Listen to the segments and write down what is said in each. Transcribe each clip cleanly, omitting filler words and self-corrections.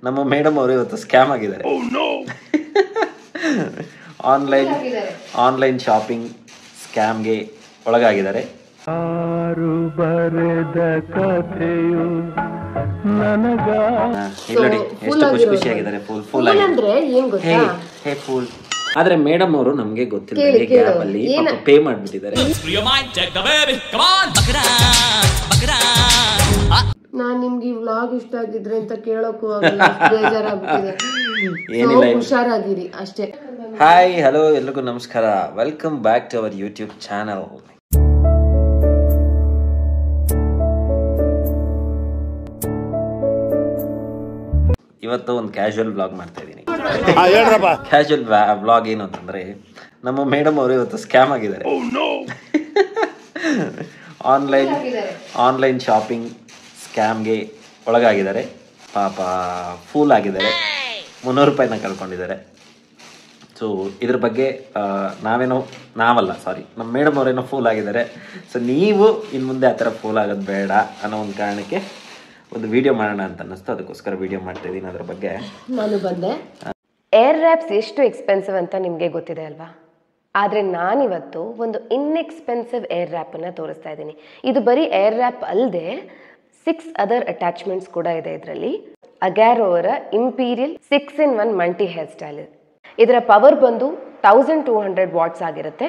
ನಮ್ಮ ಮೇಡಮ್ ಅವರು ಇವತ್ತು ಸ್ಕ್ಯಾಮ್ ಆಗಿದ್ದಾರೆ. ಆನ್ಲೈನ್ ಶಾಪಿಂಗ್ ಸ್ಕ್ಯಾಮ್ಗೆ ಒಳಗಾಗಿದ್ದಾರೆ. ನೋಡಿ ಎಷ್ಟು ಖುಷಿಯಾಗಿದ್ದಾರೆ. ಫುಲ್ ಆದ್ರೆ ಮೇಡಮ್ ಅವರು ನಮ್ಗೆ ಗೊತ್ತಿಲ್ಲ ಗ್ಯಾಪ್ ಅಲ್ಲಿ ಪೇ ಮಾಡ್ಬಿಟ್ಟಿದ್ದಾರೆ. ನಾನ್ ನಿಮ್ಗೆ ಈ ವ್ಲಾಗ್ ಇಷ್ಟ ಆಗಿದ್ರೆ ಅಂತ ಕೇಳೋಕ್ಕೂ ಬೇಜಾರಾಗ್ಬಿಟ್ಟಿದೆ. ಹುಷಾರಾಗಿರಿ ಅಷ್ಟೇ. ಹಾಯ್ ಹಲೋ ಎಲ್ರಿಗೂ ನಮಸ್ಕಾರ. Welcome back to our YouTube channel. ಇವತ್ತು ಒಂದು ಕ್ಯಾಶುವಲ್ ಬ್ಲಾಗ್ ಮಾಡ್ತಾ ಇದ್ದೀನಿ. ಕ್ಯಾಶುವಲ್ ಬ್ಲಾಗ್ ಏನು ಅಂತಂದ್ರೆ, ನಮ್ಮ ಮೇಡಮ್ ಅವರು ಇವತ್ತು ಸ್ಕ್ಯಾಮ್ ಆಗಿದ್ದಾರೆ. ಆನ್ಲೈನ್ ಶಾಪಿಂಗ್ ಸ್ಕ್ಯಾಮ್ಗೆ ಒಳಗಾಗಿದ್ದಾರೆ. ಪಾಪ ಫೂಲ್ ಆಗಿದ್ದಾರೆ. 300 ರೂಪಾಯಿನ ಕಳ್ಕೊಂಡಿದ್ದಾರೆ. ಸೊ ಇದ್ರ ಬಗ್ಗೆ ನಮ್ಮ ಮೇಡಮ್ ಅವರೇನೋ ಫೂಲ್ ಆಗಿದ್ದಾರೆ. ಸೊ ನೀವು ಇನ್ನು ಮುಂದೆ ಆ ಥರ ಫೂಲ್ ಆಗೋದು ಬೇಡ ಅನ್ನೋ ಒಂದು ಕಾರಣಕ್ಕೆ ಒಂದು ವಿಡಿಯೋ ಮಾಡೋಣ ಅಂತ ಅನ್ನಿಸ್ತು. ಅದಕ್ಕೋಸ್ಕರ ವಿಡಿಯೋ ಮಾಡ್ತಾ ಇದ್ದೀನಿ. ಅದ್ರ ಬಗ್ಗೆ ನಾನು ಬಂದೆ. ಏರ್ ರ್ಯಾಪ್ಸ್ ಎಷ್ಟು ಎಕ್ಸ್ಪೆನ್ಸಿವ್ ಅಂತ ನಿಮಗೆ ಗೊತ್ತಿದೆ ಅಲ್ವಾ? ಆದರೆ ನಾನಿವತ್ತು ಒಂದು ಇನ್ಎಕ್ಸ್ಪೆನ್ಸಿವ್ ಏರ್ ರ್ಯಾಪನ್ನು ತೋರಿಸ್ತಾ ಇದ್ದೀನಿ. ಇದು ಬರೀ ಏರ್ ರ್ಯಾಪ್ ಅಲ್ಲದೆ 6 ಅದರ್ ಅಟ್ಯಾಚ್ಮೆಂಟ್ಸ್ ಕೂಡ ಇದೆ ಇದರಲ್ಲಿ. ಅಗ್ಯಾರೋ ಅವರ imperial 6-in-1 multi hair style. ಇದರ ಪವರ್ ಬಂದು 1200 ವಾಟ್ಸ್ ಆಗಿರುತ್ತೆ.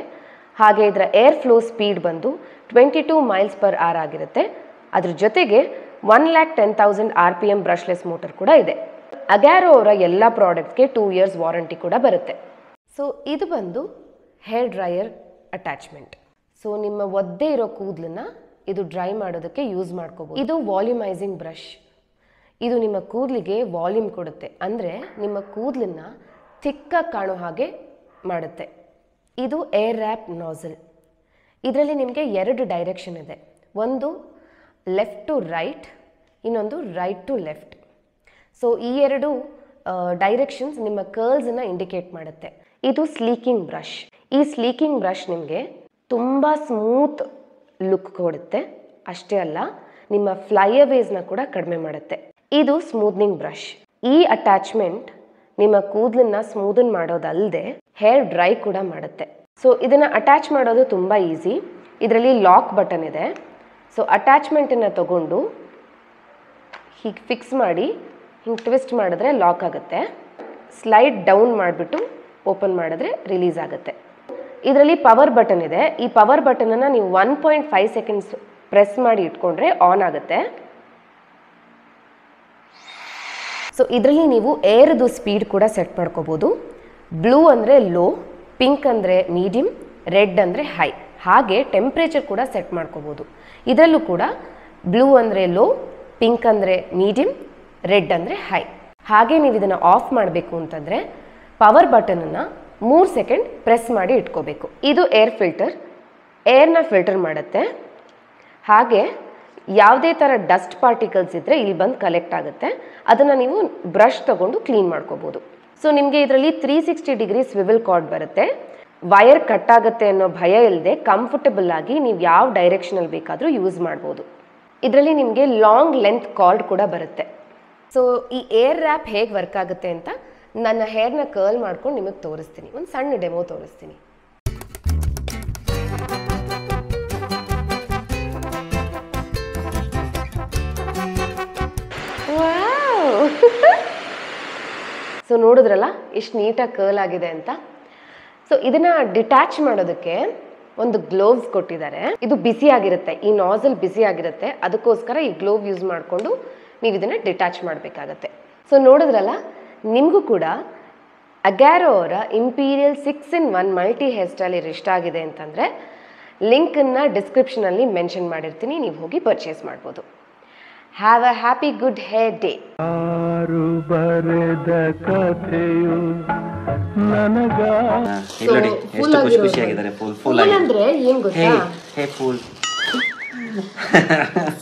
ಹಾಗೆ ಇದರ ಏರ್ ಫ್ಲೋ ಸ್ಪೀಡ್ ಬಂದು 22 miles/hour ಆಗಿರುತ್ತೆ. ಅದ್ರ ಜೊತೆಗೆ 1,10,000 RPM ಬ್ರಷ್ಲೆಸ್ ಮೋಟರ್ ಕೂಡ ಇದೆ. ಅಗ್ಯಾರೋ ಅವರ ಎಲ್ಲ ಪ್ರಾಡಕ್ಟ್ಸ್ಗೆ 2 years ವಾರಂಟಿ ಕೂಡ ಬರುತ್ತೆ. ಸೊ ಇದು ಬಂದು ಹೇರ್ ಡ್ರೈಯರ್ ಅಟ್ಯಾಚ್ಮೆಂಟ್. ಸೊ ನಿಮ್ಮ ಒದ್ದೆ ಇರೋ ಕೂದಲನ್ನ ಇದು ಡ್ರೈ ಮಾಡೋದಕ್ಕೆ ಯೂಸ್ ಮಾಡ್ಕೋಬಹುದು. ಇದು ವಾಲ್ಯೂಮೈಸಿಂಗ್ ಬ್ರಷ್. ಇದು ನಿಮ್ಮ ಕೂದಲಿಗೆ ವಾಲ್ಯೂಮ್ ಕೊಡುತ್ತೆ, ಅಂದರೆ ನಿಮ್ಮ ಕೂದಲನ್ನ ಥಿಕ್ಕಾಗಿ ಕಾಣೋ ಹಾಗೆ ಮಾಡುತ್ತೆ. ಇದು ಏರ್ ರ್ಯಾಪ್ ನಾಸಲ್. ಇದರಲ್ಲಿ ನಿಮಗೆ 2 ಡೈರೆಕ್ಷನ್ ಇದೆ. ಒಂದು ಲೆಫ್ಟ್ ಟು ರೈಟ್, ಇನ್ನೊಂದು ರೈಟ್ ಟು ಲೆಫ್ಟ್. ಸೊ ಈ 2 ಡೈರೆಕ್ಷನ್ಸ್ ನಿಮ್ಮ ಕರ್ಲ್ಸನ್ನು ಇಂಡಿಕೇಟ್ ಮಾಡುತ್ತೆ. ಇದು ಸ್ಲೀಕಿಂಗ್ ಬ್ರಷ್. ಈ ಸ್ಲೀಕಿಂಗ್ ಬ್ರಷ್ ನಿಮಗೆ ತುಂಬ ಸ್ಮೂತ್ ಲುಕ್ ಕೊಡುತ್ತೆ. ಅಷ್ಟೇ ಅಲ್ಲ, ನಿಮ್ಮ ಫ್ಲೈಅವೇಸ್ನ ಕೂಡ ಕಡಿಮೆ ಮಾಡುತ್ತೆ. ಇದು ಸ್ಮೂತ್ನಿಂಗ್ ಬ್ರಷ್. ಈ ಅಟ್ಯಾಚ್ಮೆಂಟ್ ನಿಮ್ಮ ಕೂದಲನ್ನ ಸ್ಮೂದನ್ ಮಾಡೋದಲ್ಲದೆ ಹೇರ್ ಡ್ರೈ ಕೂಡ ಮಾಡುತ್ತೆ. ಸೊ ಇದನ್ನು ಅಟ್ಯಾಚ್ ಮಾಡೋದು ತುಂಬ ಈಸಿ. ಇದರಲ್ಲಿ ಲಾಕ್ ಬಟನ್ ಇದೆ. ಸೊ ಅಟ್ಯಾಚ್ಮೆಂಟನ್ನು ತಗೊಂಡು ಹೀಗೆ ಫಿಕ್ಸ್ ಮಾಡಿ ಹಿಂಗೆ ಟ್ವಿಸ್ಟ್ ಮಾಡಿದ್ರೆ ಲಾಕ್ ಆಗುತ್ತೆ. ಸ್ಲೈಡ್ ಡೌನ್ ಮಾಡಿಬಿಟ್ಟು ಓಪನ್ ಮಾಡಿದ್ರೆ ರಿಲೀಸ್ ಆಗುತ್ತೆ. ಇದರಲ್ಲಿ ಪವರ್ ಬಟನ್ ಇದೆ. ಈ ಪವರ್ ಬಟನನ್ನು ನೀವು 1.5 seconds ಪ್ರೆಸ್ ಮಾಡಿ ಇಟ್ಕೊಂಡ್ರೆ ಆನ್ ಆಗುತ್ತೆ. ಸೊ ಇದರಲ್ಲಿ ನೀವು ಏರ್ದು ಸ್ಪೀಡ್ ಕೂಡ ಸೆಟ್ ಮಾಡ್ಕೋಬೋದು. ಬ್ಲೂ ಅಂದರೆ ಲೋ, ಪಿಂಕ್ ಅಂದರೆ ಮೀಡಿಯಮ್, ರೆಡ್ ಅಂದರೆ ಹೈ. ಹಾಗೆ ಟೆಂಪ್ರೇಚರ್ ಕೂಡ ಸೆಟ್ ಮಾಡ್ಕೋಬೋದು. ಇದರಲ್ಲೂ ಕೂಡ ಬ್ಲೂ ಅಂದರೆ ಲೋ, ಪಿಂಕ್ ಅಂದರೆ ಮೀಡಿಯಮ್, ರೆಡ್ ಅಂದರೆ ಹೈ. ಹಾಗೆ ನೀವು ಇದನ್ನು ಆಫ್ ಮಾಡಬೇಕು ಅಂತಂದರೆ ಪವರ್ ಬಟನನ್ನು 3 seconds ಪ್ರೆಸ್ ಮಾಡಿ ಇಟ್ಕೋಬೇಕು. ಇದು ಏರ್ ಫಿಲ್ಟರ್. ಏರ್ನ ಫಿಲ್ಟರ್ ಮಾಡುತ್ತೆ. ಹಾಗೆ ಯಾವುದೇ ಥರ ಡಸ್ಟ್ ಪಾರ್ಟಿಕಲ್ಸ್ ಇದ್ದರೆ ಇಲ್ಲಿ ಬಂದು ಕಲೆಕ್ಟ್ ಆಗುತ್ತೆ. ಅದನ್ನು ನೀವು ಬ್ರಷ್ ತಗೊಂಡು ಕ್ಲೀನ್ ಮಾಡ್ಕೋಬೋದು. ಸೊ ನಿಮಗೆ ಇದರಲ್ಲಿ 360 ಡಿಗ್ರಿ ಸ್ವಿವೆಲ್ ಕಾರ್ಡ್ ಬರುತ್ತೆ. ವೈರ್ ಕಟ್ ಆಗುತ್ತೆ ಅನ್ನೋ ಭಯ ಇಲ್ಲದೆ ಕಂಫರ್ಟಬಲ್ ಆಗಿ ನೀವು ಯಾವ ಡೈರೆಕ್ಷನಲ್ಲಿ ಬೇಕಾದರೂ ಯೂಸ್ ಮಾಡ್ಬೋದು. ಇದರಲ್ಲಿ ನಿಮಗೆ ಲಾಂಗ್ ಲೆಂತ್ ಕಾರ್ಡ್ ಕೂಡ ಬರುತ್ತೆ. ಸೊ ಈ ಏರ್ ರ್ಯಾಪ್ ಹೇಗೆ ವರ್ಕ್ ಆಗುತ್ತೆ ಅಂತ ನನ್ನ ಹೇರ್ನ ಕರ್ಲ್ ಮಾಡ್ಕೊಂಡು ನಿಮಗೆ ತೋರಿಸ್ತೀನಿ. ಒಂದು ಸಣ್ಣ ಡೆಮೋ ತೋರಿಸ್ತೀನಿ. ಸೊ ನೋಡಿದ್ರಲ್ಲ ಎಷ್ಟು ನೀಟಾಗಿ ಕರ್ಲ್ ಆಗಿದೆ ಅಂತ. ಸೊ ಇದನ್ನ ಡಿಟ್ಯಾಚ್ ಮಾಡೋದಕ್ಕೆ ಒಂದು ಗ್ಲೋವ್ಸ್ ಕೊಟ್ಟಿದ್ದಾರೆ. ಇದು ಬಿಸಿ ಆಗಿರುತ್ತೆ, ಈ ನಾಸಲ್ ಬಿಸಿ ಆಗಿರುತ್ತೆ. ಅದಕ್ಕೋಸ್ಕರ ಈ ಗ್ಲೋವ್ ಯೂಸ್ ಮಾಡಿಕೊಂಡು ನೀವು ಇದನ್ನ ಡಿಟ್ಯಾಚ್ ಮಾಡಬೇಕಾಗತ್ತೆ. ಸೊ ನೋಡಿದ್ರಲ್ಲ, ನಿಮಗೂ ಕೂಡ ಅಗ್ಯಾರೋ ಅವರ imperial 6-in-1 multi hair style ಇಷ್ಟ ಆಗಿದೆ ಅಂತಂದರೆ ಲಿಂಕನ್ನು ಡಿಸ್ಕ್ರಿಪ್ಷನಲ್ಲಿ ಮೆನ್ಷನ್ ಮಾಡಿರ್ತೀನಿ. ನೀವು ಹೋಗಿ ಪರ್ಚೇಸ್ ಮಾಡ್ಬೋದು. Have a happy good hair day. ಖುಷಿಯಾಗಿದ್ದಾರೆ.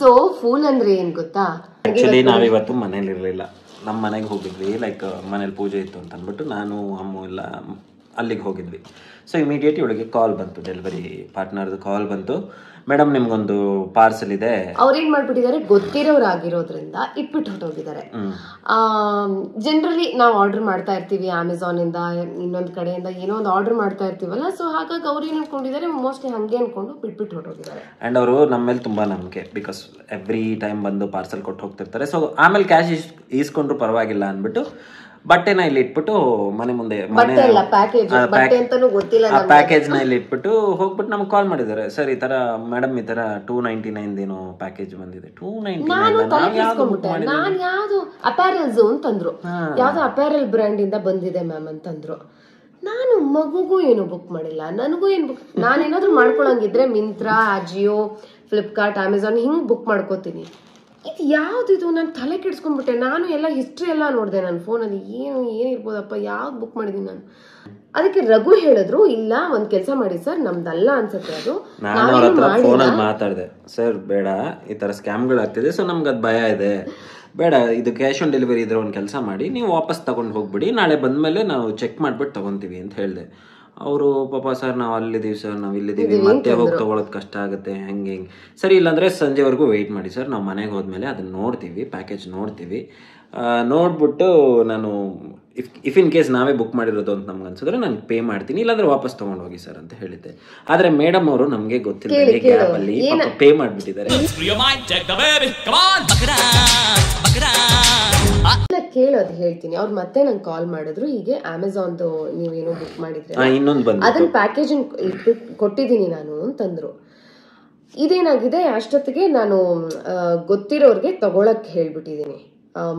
ಸೊ ಫೂಲ್ ಅಂದ್ರೆ ಏನ್ ಗೊತ್ತಾ? ಆಕ್ಚುಲಿ ನಾವಿವತ್ತು ಮನೇಲಿ ಇರಲಿಲ್ಲ. ನಮ್ಮ ಮನೆಗೆ ಹೋಗಿದ್ವಿ. ಲೈಕ್ ಮನೇಲಿ ಪೂಜೆ ಇತ್ತು ಅಂತ ಅಂದ್ಬಿಟ್ಟು ನಾನು ಅಮ್ಮ ಎಲ್ಲ ಅಲ್ಲಿಗೆ ಹೋಗಿದ್ವಿ. ಸೊ ಇಮಿಡಿಯೇಟ್ ಇವಳಿಗೆ ಕಾಲ್ ಬಂತು, ಡೆಲಿವರಿ ಪಾರ್ಟ್ನರ್ದು ಕಾಲ್ ಬಂತು, ಮೇಡಮ್ ನಿಮ್ಗೊಂದು ಪಾರ್ಸಲ್ ಇದೆ. ಅವ್ರೇನ್ ಮಾಡ್ಬಿಟ್ಟಿದ್ದಾರೆ, ಗೊತ್ತಿರೋರಾಗಿರೋದ್ರಿಂದ ಇಟ್ಬಿಟ್ಟು ಹೊರಟೋಗಿದ್ದಾರೆ. ಜನರಲಿ ನಾವು ಆರ್ಡರ್ ಮಾಡ್ತಾ ಇರ್ತೀವಿ ಅಮೆಝಾನ್ ಇಂದ, ಇನ್ನೊಂದ್ ಕಡೆಯಿಂದ ಏನೋ ಒಂದು ಆರ್ಡರ್ ಮಾಡ್ತಾ ಇರ್ತೀವಲ್ಲ, ಸೊ ಹಾಗಾಗಿ ಅವ್ರು ಏನ್ ಅನ್ಕೊಂಡಿದ್ದಾರೆ, ಮೋಸ್ಟ್ಲಿ ಹಂಗೆ ಅನ್ಕೊಂಡು ಬಿಟ್ಬಿಟ್ಟು ಹೊರಟೋಗಿದ್ದಾರೆ. ಅಂಡ್ ಅವರು ನಮ್ಮ ಮೇಲೆ ತುಂಬಾ ನಂಬಿಕೆ, ಬಿಕಾಸ್ ಎವ್ರಿ ಟೈಮ್ ಬಂದು ಪಾರ್ಸಲ್ ಕೊಟ್ಟು ಹೋಗ್ತಿರ್ತಾರೆ. ಸೊ ಆಮೇಲೆ ಕ್ಯಾಶ್ ಈಸ್ಕೊಂಡ್ರು ಪರವಾಗಿಲ್ಲ ಅಂದ್ಬಿಟ್ಟು ಬಟ್ಟೆನ ಇಲ್ಲಿ ಇಟ್ಬಿಟ್ಟು ಮನೆ ಮುಂದೆ ಪ್ಯಾಕೇಜ್ ನ ಇಲ್ಲಿ ಇಟ್ಬಿಟ್ಟು ಹೋಗ್ಬಿಟ್ಟು ನಮ್ಗೆ ಕಾಲ್ ಮಾಡಿದ್ದಾರೆ. ಸರ್ ಈ ತರ ಮೇಡಮ್ ಈ ತರ 299 ಏನೋ ಪ್ಯಾಕೇಜ್ ಬಂದಿದೆ. 299 ನಾನು ಯಾವ್ದು ಅಪ್ಯಾರಲ್ಸ್ ಅಂತಂದ್ರು, ಯಾವ್ದೋ ಅಪ್ಯಾರಲ್ ಬ್ರ್ಯಾಂಡ್ ಇಂದ ಬಂದಿದೆ ಮ್ಯಾಮ್ ಅಂತಂದ್ರು. ನಾನು ಮಗುಗೂ ಏನು ಬುಕ್ ಮಾಡಿಲ್ಲ, ನನಗೂ ಏನು ಬುಕ್, ನಾನೇನಾದ್ರೂ ಮಾಡ್ಕೊಳಂಗಿದ್ರೆ ಮಿಂತ್ರಾ, ಅಜಿಯೋ, ಫ್ಲಿಪ್ಕಾರ್ಟ್, ಅಮೆಝಾನ್ ಹಿಂಗ್ ಬುಕ್ ಮಾಡ್ಕೋತೀನಿ. ಇದು ಯಾವ್ದಿದು, ನಾನು ತಲೆ ಕೆಡ್ಸ್ಕೊಂಡ್ಬಿಟ್ಟೆ. ನಾನು ಎಲ್ಲ ಹಿಸ್ಟ್ರಿ ಎಲ್ಲ ನೋಡಿದೆ ನನ್ನ ಫೋನಲ್ಲಿ, ಏನಿರ್ಬೋದಪ್ಪ, ಯಾವ್ದು ಬುಕ್ ಮಾಡಿದೀನಿ ನಾನು. ಅದಕ್ಕೆ ರಘು ಹೇಳಿದ್ರು, ಇಲ್ಲ ಒಂದ್ ಕೆಲಸ ಮಾಡಿ ಸರ್, ನಮ್ದಲ್ಲ ಅನ್ಸುತ್ತೆ ಅದು. ನಾನು ಅವ್ರ ಹತ್ರ ಫೋನಲ್ಲಿ ಮಾತಾಡಿದೆ, ಸರ್ ಬೇಡ ಈ ತರ ಸ್ಕ್ಯಾಮ್ಗಳು ಆಗ್ತಿದೆ, ಸೊ ನಮ್ಗೆ ಅದು ಭಯ ಇದೆ, ಬೇಡ ಇದು ಕ್ಯಾಶ್ ಆನ್ ಡೆಲಿವರಿ ಇದ್ರೆ ಒಂದು ಕೆಲಸ ಮಾಡಿ, ನೀವು ವಾಪಸ್ ತಗೊಂಡು ಹೋಗ್ಬಿಡಿ, ನಾಳೆ ಬಂದ್ಮೇಲೆ ನಾವು ಚೆಕ್ ಮಾಡ್ಬಿಟ್ಟು ತಗೊಂತೀವಿ ಅಂತ ಹೇಳಿದೆ. ಅವರು ಪಾಪ ಸರ್ ನಾವು ಅಲ್ಲಿದ್ದೀವಿ ಸರ್, ನಾವು ಇಲ್ಲಿದ್ದೀವಿ, ಮತ್ತೆ ಹೋಗಿ ತೊಗೊಳೋದು ಕಷ್ಟ ಆಗುತ್ತೆ, ಹೆಂಗೆ ಸರಿ ಇಲ್ಲಾಂದರೆ ಸಂಜೆವರೆಗೂ ವೆಯ್ಟ್ ಮಾಡಿ ಸರ್, ನಾವು ಮನೆಗೆ ಹೋದ್ಮೇಲೆ ಅದನ್ನ ನೋಡ್ತೀವಿ, ಪ್ಯಾಕೇಜ್ ನೋಡ್ತೀವಿ, ನೋಡ್ಬಿಟ್ಟು ನಾನು ಇಫ್ ಇನ್ ಕೇಸ್ ನಾವೇ ಬುಕ್ ಮಾಡಿರೋದು ಅಂತ ನಮ್ಗೆ ಅನ್ಸಿದ್ರೆ ನಾನು ಪೇ ಮಾಡ್ತೀನಿ, ಇಲ್ಲಾಂದ್ರೆ ವಾಪಸ್ ತೊಗೊಂಡು ಹೋಗಿ ಸರ್ ಅಂತ ಹೇಳಿದ್ದೆ. ಆದರೆ ಮೇಡಮ್ ಅವರು ನಮಗೆ ಗೊತ್ತಿಲ್ಲ, ಗ್ಯಾಪಲ್ಲಿ ಪೇ ಮಾಡಿಬಿಟ್ಟಿದ್ದಾರೆ. ಕೇಳೋದು ಹೇಳ್ತೀನಿ. ಅವ್ರು ಮತ್ತೆ ನಂಗೆ ಕಾಲ್ ಮಾಡಿದ್ರು, ಹೀಗೆ ಅಮೆಝಾನ್ದು ನೀವೇನೋ ಬುಕ್ ಮಾಡಿದ್ರೆ ಅದನ್ನ ಪ್ಯಾಕೇಜ್ ಕೊಟ್ಟಿದ್ದೀನಿ ನಾನು ಅಂತಂದ್ರು. ಇದೇನಾಗಿದೆ, ಅಷ್ಟೊತ್ತಿಗೆ ನಾನು ಗೊತ್ತಿರೋರ್ಗೆ ತಗೊಳಕ್ ಹೇಳ್ಬಿಟ್ಟಿದ್ದೀನಿ,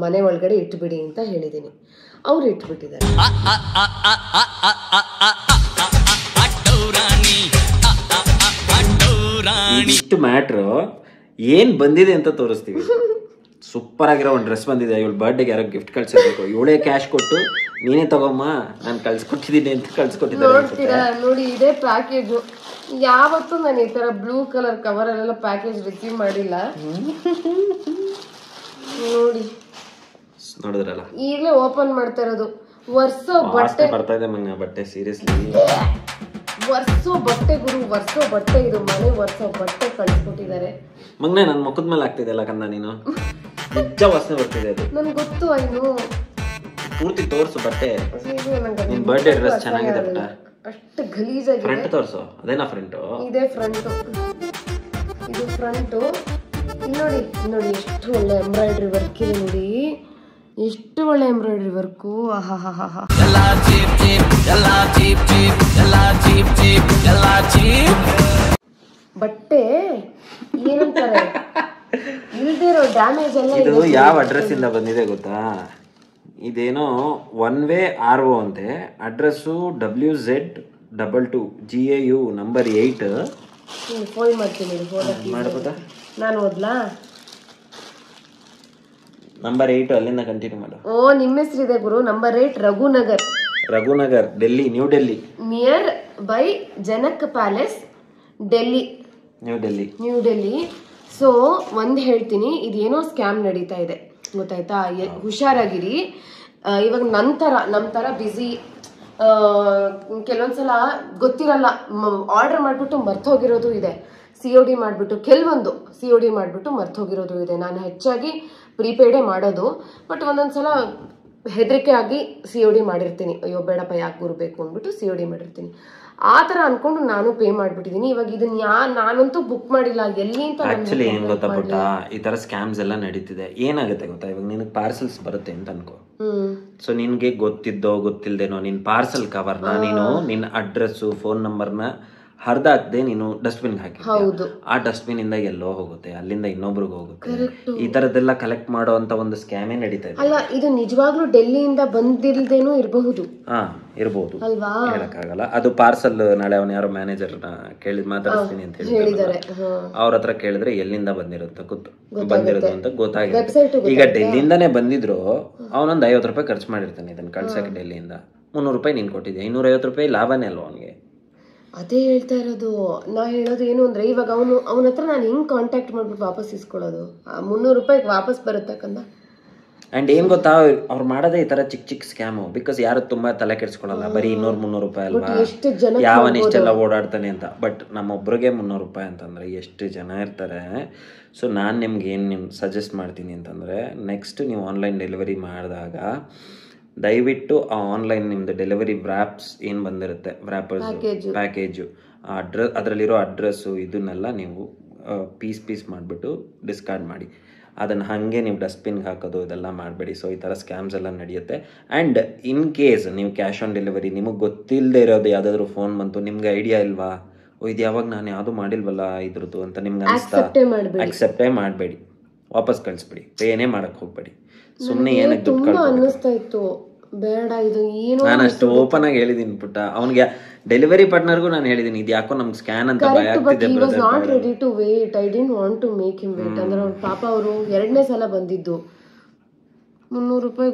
ಮನೆ ಒಳಗಡೆ ಇಟ್ಬಿಡಿ ಅಂತ ಹೇಳಿದೀನಿ. ಅವ್ರು ಇಟ್ಬಿಟ್ಟಿದ್ದಾರೆ. ಇಷ್ಟು ಮ್ಯಾಟ್ರು ಏನ್ ಬಂದಿದೆ ಅಂತ ತೋರಿಸ್ತೀವಿ. ಸೂಪರ್ ಆಗಿರೋ ಒಂದು ಡ್ರೆಸ್ ಬಂದಿದೆ, ಇವಳು ಬರ್ಡೇಗೆ ಯಾರೋ ಗಿಫ್ಟ್ ಕಳ್ಸಿರ್ಬೇಕು, ಇವಳೇ ಕ್ಯಾಶ್ ಕೊಟ್ಟು ನೀನೇ ತಗೊಮ್ಮ ನಾನು ಕಳ್ಸಿಕೊಟ್ಟಿದ್ದೀನಿ ಅಂತ ಕಳ್ಸಿಕೊಟ್ಟಿದ್ದಾರೆ. ನೋಡಿ ಇದೇ ಪ್ಯಾಕೇಜ್. ಯಾವತ್ತೂ ನಾನು ಈ ತರ ಬ್ಲೂ ಕಲರ್ ಕವರ್ ಅಲ್ಲೆಲ್ಲ ಪ್ಯಾಕೇಜ್ ರಿಸೀವ್ ಮಾಡಿಲ್ಲ. ನೋಡಿ ನೋಡಿದ್ರಲ್ಲ, ಈಗಲೇ ಓಪನ್ ಮಾಡ್ತಾ ಇರೋದು. ವರ್ಷೋ ಬಟ್ಟೆ ಬರ್ತಾ ಇದೆ ಮಂಗ, ಬಟ್ಟೆ ಸೀರಿಯಸ್ಲಿ ವರ್ಷೋ ಬಟ್ಟೆ ಗುರು, ವರ್ಷೋ ಬಟ್ಟೆ, ಇದು ಮನೆ ವರ್ಷೋ ಬಟ್ಟೆ ಕಳ್ಸಿಕೊಟ್ಟಿದ್ದಾರೆ. ಮಗ್ನೆ ನನ್ನ ಮುಖದ ಮೇಲೆ ಆಗ್ತಿದೆಲ್ಲ ಕಂದ, ನೀನು ನಿಜ ವಾಸನೆ ಬರ್ತಿದೆ ಅದು ನನ್ಗೆ ಗೊತ್ತು. ಐನು ಪೂರ್ತಿ ತೋರ್ಸು ಬಟ್ಟೆ, ನಿನ್ ಬರ್ಡೇ ಡ್ರೆಸ್ ಚೆನ್ನಾಗಿದೆ ಬಟ್ಟ, ಅಷ್ಟು ಗಲೀಜಾಗಿದೆ. ಫ್ರಂಟ್ ತೋರ್ಸು, ಅದೇನಾ ಫ್ರಂಟು? ಇದೇ ಫ್ರಂಟು, ಇದು ಫ್ರಂಟು. ನೋಡಿ ನೋಡಿ ಎಷ್ಟು ಒಳ್ಳೆ ಎಂಬ್ರಾಯ್ಡ್ರಿ ವರ್ಕ್ ಇದೆ, ನೋಡಿ ಎಷ್ಟು ಒಳ್ಳೆ ಎಂಬ್ರಾಯ್ಡ್ರಿ ವರ್ಕು. ಬಟ್ಟೆ ಏನಂತಾರೆ, ಇಲ್ದಿರೋ ಡ್ಯಾಮೇಜ್ ಎಲ್ಲ. ಇದು ಯಾವ ಅಡ್ರೆಸ್ ಇಂದ ಬಂದಿದೆ ಗೊತ್ತಾ? ಇದೇನೋ ಒನ್ ವೇ RO ಅಂತೆ, address WZ22 GAU number 8. Phone ಮಾಡ್ತೀನಿ ಮಾಡ್ಬೋದಾ? ನಾನು ಓದ್ಲಾ? ನಂಬರ್ 8 ಅಲ್ಲಿಂದ ಕಂಟಿನ್ಯೂ ಮಾಡು. ಓ ನಿಮ್ಮ ಹೆಸರಿದೆ ಗುರು. Number 8 Raghunagar, Delhi, New Delhi, near by Janak palace, Delhi, New Delhi. So ಒಂದ್ ಹೇಳ್ತೀನಿ, ಇದೇನೋ ಸ್ಕ್ಯಾಮ್ ನಡೀತಾ ಇದೆ ಗೊತ್ತಾಯ್ತಾ, ಹುಷಾರಾಗಿರಿ. ಇವಾಗ ನಮ್ಮ ತರ ಬಿಸಿ, ಕೆಲವೊಂದ್ಸಲ ಗೊತ್ತಿರಲ್ಲ, ಆರ್ಡರ್ ಮಾಡ್ಬಿಟ್ಟು ಮರ್ತೋಗಿರೋದು ಇದೆ, COD ಮಾಡಿಬಿಟ್ಟು, ಕೆಲವೊಂದು COD ಮಾಡಿಬಿಟ್ಟು ಮರ್ತೋಗಿರೋದು ಇದೆ. ನಾನು ಹೆಚ್ಚಾಗಿ ಪ್ರೀಪೇಡೇ ಮಾಡೋದು, ಬಟ್ ಒಂದೊಂದ್ಸಲ ಹೆದರಿಕೆ ಆಗಿ COD ಮಾಡಿರ್ತೀನಿ. ಅಯ್ಯೋ ಬೇಡಪ್ಪ ಯಾಕೆ ಗುರುಬೇಕು ಅಂದ್ಬಿಟ್ಟು COD ಮಾಡಿರ್ತೀನಿ. ಆ ಥರ ಅನ್ಕೊಂಡು ನಾನು ಪೇ ಮಾಡ್ಬಿಟ್ಟಿದ್ದೀನಿ. ಇವಾಗ ಇದನ್ನ ನಾನಂತೂ ಬುಕ್ ಮಾಡಿಲ್ಲ, ಎಲ್ಲಿ ಅಂತ. ಆಕ್ಚುಲಿ ಏನ್ ಗೊತ್ತಾ ಪುಟ್ಟ, ಈ ತರ ಸ್ಕ್ಯಾಮ್ಸ್ ಎಲ್ಲ ನಡೀತಿದೆ. ಏನಾಗುತ್ತೆ ಗೊತ್ತಾ, ಇವಾಗ ನಿನಗೆ ಪಾರ್ಸಲ್ಸ್ ಬರುತ್ತೆ ಅಂತ ಅನ್ಕೋ. ಸೊ ನಿನ್ಗೆ ಗೊತ್ತಿದ್ದೋ ಗೊತ್ತಿಲ್ದೇನೋ ನಿನ್ ಪಾರ್ಸಲ್ ಕವರ್ನ ನೀನು ನಿನ್ನ ಅಡ್ರೆಸ್ಸು, ಫೋನ್ ನಂಬರ್ನ ಹರಿದಾಕ್ದೆ ನೀನು ಡಸ್ಟ್ಬಿನ್ ಹಾಕಿ, ಆ ಡಸ್ಟ್ಬಿನ್ ಇಂದ ಎಲ್ಲೋ ಹೋಗುತ್ತೆ, ಅಲ್ಲಿಂದ ಇನ್ನೊಬ್ರಿಗೆ ಹೋಗುತ್ತೆ. ಈ ತರದೆಲ್ಲ ಕಲೆಕ್ಟ್ ಮಾಡೋ ಅಂತ ಒಂದು ಸ್ಕ್ಯಾಮೇ ನಡೀತಾ ಇದೆ. ಅಲ್ಲ, ಇದು ನಿಜವಾಗ್ಲೂ ಡೆಲ್ಲಿಯಿಂದ ಬಂದಿಲ್ದೇನೂ ಇರಬಹುದು. ಇರಬಹುದು, ಹೇಳಕ್ಕಾಗಲ್ಲ. ಅದು ಪಾರ್ಸಲ್ ನಾಳೆ ಅವನ ಯಾರೋ ಮ್ಯಾನೇಜರ್ ಕೇಳಿ ಮಾತಾಡಿಸ್ತೀನಿ ಅಂತ ಹೇಳಿದ್ದಾರೆ. ಅವ್ರ ಹತ್ರ ಕೇಳಿದ್ರೆ ಎಲ್ಲಿಂದ ಬಂದಿರೋದು ಅಂತ ಗೊತ್ತಾಗಿರುತ್ತೆ. ಈಗ ಡೆಲ್ಲಿಯಿಂದಾನೇ ಬಂದಿದ್ರು, ಅವನೊಂದು 50 ರೂಪಾಯಿ ಖರ್ಚು ಮಾಡಿರ್ತಾನೆ ಇದನ್ನ ಕಳ್ಸಕ್ಕೆ. ಡೆಲ್ಲಿಯಿಂದ 300 ರೂಪಾಯಿ ನೀನ್ ಕೊಟ್ಟಿದ್ದೆ, 250 ರೂಪಾಯಿ ಲಾಭನೇ ಅಲ್ವಾ ಅವನಿಗೆ. ಅದೇ ಹೇಳ್ತಾ ಇರೋದು. ನಾ ಹೇಳೋದು ಏನು ಅಂದ್ರೆ, ಇವಾಗ ಅವನ ಹತ್ರ ನಾನು ಹೆಂಗ್ ಕಾಂಟ್ಯಾಕ್ಟ್ ಮಾಡ್ಬಿಟ್ಟು ವಾಪಸ್ ಇಸ್ಕೊಳ್ಳೋದು? 300 ರೂಪಾಯಿಗೆ ವಾಪಸ್ ಬರುತ್ತಕ್ಕಂದ. ಆ್ಯಂಡ್ ಏನು ಗೊತ್ತಾ, ಅವ್ರು ಮಾಡೋದೇ ಈ ಥರ ಚಿಕ್ಕ ಚಿಕ್ಕ ಸ್ಕ್ಯಾಮು. ಬಿಕಾಸ್ ಯಾರು ತುಂಬ ತಲೆ ಕೆಡಿಸ್ಕೊಳ್ಳಲ್ಲ, ಬರೀ 200-300 ರೂಪಾಯಿ ಅಲ್ವಾ, ಯಾವನಿಷ್ಟೆಲ್ಲ ಓಡಾಡ್ತಾನೆ ಅಂತ. ಬಟ್ ನಮ್ಮೊಬ್ರಿಗೆ 300 ರೂಪಾಯಿ ಅಂತಂದರೆ ಎಷ್ಟು ಜನ ಇರ್ತಾರೆ. ಸೊ ನಾನು ನಿಮ್ಗೆ ಏನು ಸಜೆಸ್ಟ್ ಮಾಡ್ತೀನಿ ಅಂತಂದರೆ, ನೆಕ್ಸ್ಟ್ ನೀವು ಆನ್ಲೈನ್ ಡೆಲಿವರಿ ಮಾಡಿದಾಗ ದಯವಿಟ್ಟು ಆ ಆನ್ಲೈನ್ ನಿಮ್ಮದು ಡೆಲಿವರಿ ವ್ರ್ಯಾಪ್ಸ್ ಏನು ಬಂದಿರುತ್ತೆ, ವ್ರ್ಯಾಪರ್ಸ್ ಪ್ಯಾಕೇಜು, ಅದರಲ್ಲಿರೋ ಅಡ್ರೆಸ್ಸು ಇದನ್ನೆಲ್ಲ ನೀವು ಪೀಸ್ ಮಾಡಿಬಿಟ್ಟು ಡಿಸ್ಕಾರ್ಡ್ ಮಾಡಿ. ಅದನ್ನು ಹಾಗೆ ನೀವು ಡಸ್ಟ್ಬಿನ್ಗೆ ಹಾಕೋದು ಇದೆಲ್ಲ ಮಾಡಬೇಡಿ. ಸೊ ಈ ಥರ ಸ್ಕ್ಯಾಮ್ಸ್ ಎಲ್ಲ ನಡೆಯುತ್ತೆ. ಆ್ಯಂಡ್ ಇನ್ ಕೇಸ್ ನೀವು ಕ್ಯಾಶ್ ಆನ್ ಡೆಲಿವರಿ ನಿಮಗೆ ಗೊತ್ತಿಲ್ಲದೆ ಇರೋದು ಯಾವುದಾದ್ರೂ ಫೋನ್ ಬಂತು, ನಿಮ್ಗೆ ಐಡಿಯಾ ಇಲ್ವಾ, ಇದು ಯಾವಾಗ ನಾನು ಯಾವುದು ಮಾಡಿಲ್ವಲ್ಲ ಇದ್ರದ್ದು ಅಂತ ನಿಮ್ಗೆ ಅನಿಸ್ತಾ, ಅಕ್ಸೆಪ್ಟೇ ಮಾಡಬೇಡಿ, ವಾಪಸ್ ಕಳಿಸ್ಬಿಡಿ, ಪೇನೇ ಮಾಡೋಕ್ಕೆ ಹೋಗ್ಬೇಡಿ. ಸುಮ್ಮನೆ ಏನಕ್ಕೆ ದುಡ್ಡು ಕಳ್ಕೊಬೇಕು. ಬೇಡ ಇದು ಏನು. ನಾನು ಅಷ್ಟು ಓಪನ್ ಆಗಿ ಹೇಳಿದೀನಿ ಪುಟ್ಟ, ಅವನಿಗೆ ಡೆಲಿವರಿ ಪಾರ್ಟ್ನರ್ಗೂ ನಾನು ಹೇಳಿದೀನಿ, ಇದು ಯಾಕೋ ನಮ್ಗೆ ಸ್ಕ್ಯಾನ್ ಅಂತ ಭಯ ಆಗ್ತಿದೆ. he was not ready to wait. I didn't want to make him wait. ಅಂದ್ರೆ ಅವ್ರ ಪಾಪ ಅವರು 2ನೇ ಸಲ ಬಂದಿದ್ದು, 300 ರೂಪಾಯಿ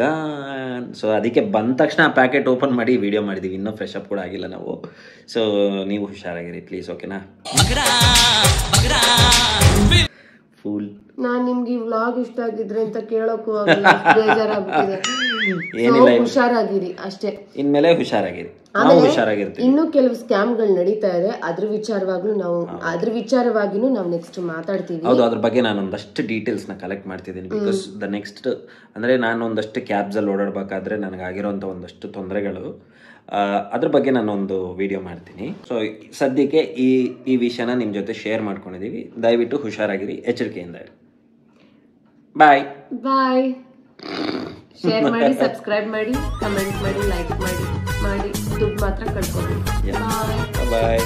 ಗಾನ್. ಸೊ ಅದಕ್ಕೆ ಬಂದ ತಕ್ಷಣ ಆ ಪ್ಯಾಕೆಟ್ ಓಪನ್ ಮಾಡಿ ವಿಡಿಯೋ ಮಾಡಿದೀವಿ. ಇನ್ನೂ ಫ್ರೆಶ್ ಅಪ್ ಕೂಡ ಆಗಿಲ್ಲ ನಾವು. ಸೊ ನೀವು ಹುಷಾರಾಗಿರಿ ಪ್ಲೀಸ್, ಓಕೆನಾ? ಫೂಲ್. ನಾನ್ ನಿಮ್ಗೆ ಈ ವ್ಲಾಗ್ ಇಷ್ಟ ಆಗಿದ್ರೆ ಅಂತ ಕೇಳೋಕ್ಕೂ ಆಗಲ್ಲ, ಬೇಜಾರಾಗ್ಬಿಟ್ಟಿದೆ. ಹುಷಾರಾಗಿರಿ ಅಷ್ಟೇ, ಇನ್ಮೇಲೆ ಹುಷಾರಾಗಿರಿ, ನಾವು ಹುಷಾರಾಗಿರ್ತೀವಿ. ಇನ್ನೂ ಕೆಲವು ಸ್ಕ್ಯಾಮ್ಗಳು ನಡೀತಾ ಇದೆ, ಅದ್ರ ವಿಚಾರವಾಗಿನೂ ನಾವು ನೆಕ್ಸ್ಟ್ ಮಾತಾಡ್ತೀವಿ. ಹೌದು, ಅದ್ರ ಬಗ್ಗೆ ನಾನು ಒಂದಷ್ಟು ಡೀಟೇಲ್ಸ್ ನ ಕಲೆಕ್ಟ್ ಮಾಡ್ತಿದ್ದೀನಿ. ಬಿಕಾಸ್ ದ ನೆಕ್ಸ್ಟ್ ಅಂದ್ರೆ ನಾನು ಒಂದಷ್ಟು ಕ್ಯಾಬ್ಸ್ ಅಲ್ಲಿ ಓಡಾಡಬೇಕಾದ್ರೆ ನನಗಾಗಿರೋಂಥ ಒಂದಷ್ಟು ತೊಂದರೆಗಳು, ಅದ್ರ ಬಗ್ಗೆ ನಾನು ಒಂದು ವಿಡಿಯೋ ಮಾಡ್ತೀನಿ. ಸೊ ಸದ್ಯಕ್ಕೆ ಈ ವಿಷಯನ ನಿಮ್ಮ ಜೊತೆ ಶೇರ್ ಮಾಡ್ಕೊಂಡಿದ್ದೀವಿ. ದಯವಿಟ್ಟು ಹುಷಾರಾಗಿರಿ, ಎಚ್ಚರಿಕೆಯಿಂದ ಇರಿ. ಬಾಯ್ ಬಾಯ್. ಶೇರ್ ಮಾಡಿ, ಸಬ್ಸ್ಕ್ರೈಬ್ ಮಾಡಿ, ಕಮೆಂಟ್ ಮಾಡಿ, ಲೈಕ್ ಮಾಡಿ ದುಡ್ಡು ಮಾತ್ರ ಕಳ್ಕೊಬೇಡಿ. ಬಾಯ್.